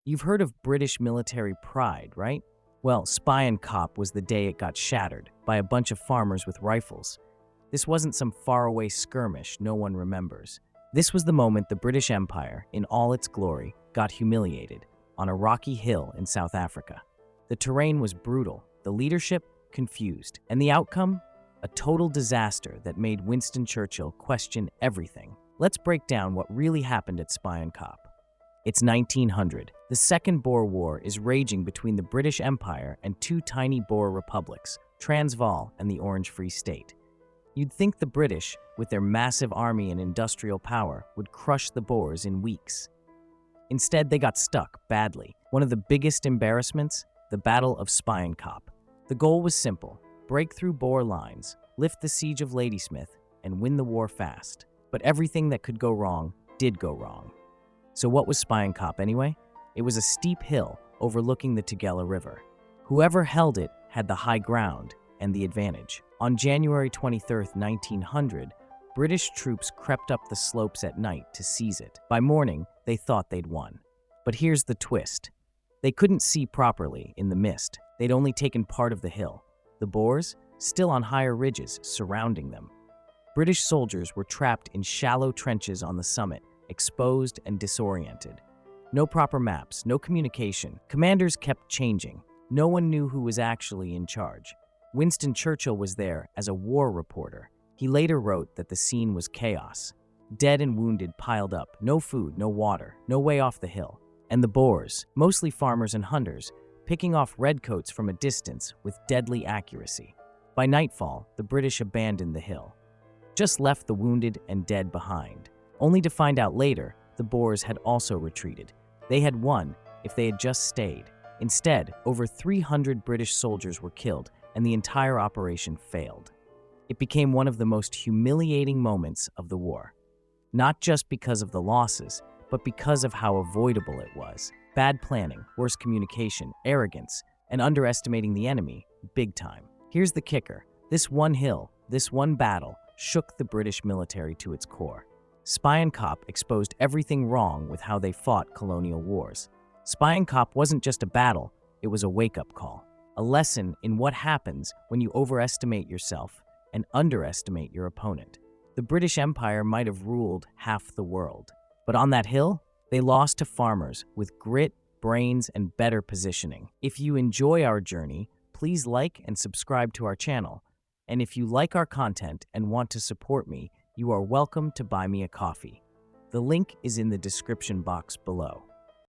You've heard of British military pride, right? Well, Spion Kop was the day it got shattered by a bunch of farmers with rifles. This wasn't some faraway skirmish no one remembers. This was the moment the British Empire, in all its glory, got humiliated on a rocky hill in South Africa. The terrain was brutal, the leadership confused, and the outcome? A total disaster that made Winston Churchill question everything. Let's break down what really happened at Spion Kop. It's 1900. The Second Boer War is raging between the British Empire and two tiny Boer republics, Transvaal and the Orange Free State. You'd think the British, with their massive army and industrial power, would crush the Boers in weeks. Instead, they got stuck badly. One of the biggest embarrassments? The Battle of Spion Kop. The goal was simple: break through Boer lines, lift the siege of Ladysmith, and win the war fast. But everything that could go wrong did go wrong. So what was Spion Kop anyway? It was a steep hill overlooking the Tugela River. Whoever held it had the high ground and the advantage. On January 23, 1900, British troops crept up the slopes at night to seize it. By morning, they thought they'd won. But here's the twist. They couldn't see properly in the mist. They'd only taken part of the hill. The Boers, still on higher ridges surrounding them. British soldiers were trapped in shallow trenches on the summit, exposed and disoriented. No proper maps, no communication. Commanders kept changing. No one knew who was actually in charge. Winston Churchill was there as a war reporter. He later wrote that the scene was chaos. Dead and wounded piled up, no food, no water, no way off the hill. And the Boers, mostly farmers and hunters, picking off redcoats from a distance with deadly accuracy. By nightfall, the British abandoned the hill. Just left the wounded and dead behind, only to find out later the Boers had also retreated. They had won if they had just stayed. Instead, over 300 British soldiers were killed and the entire operation failed. It became one of the most humiliating moments of the war. Not just because of the losses, but because of how avoidable it was. Bad planning, worse communication, arrogance, and underestimating the enemy, big time. Here's the kicker. This one hill, this one battle, shook the British military to its core. Spion Kop exposed everything wrong with how they fought colonial wars. Spion Kop wasn't just a battle, it was a wake-up call. A lesson in what happens when you overestimate yourself and underestimate your opponent. The British Empire might have ruled half the world, but on that hill, they lost to farmers with grit, brains, and better positioning. If you enjoy our journey, please like and subscribe to our channel. And if you like our content and want to support me, you are welcome to buy me a coffee. The link is in the description box below.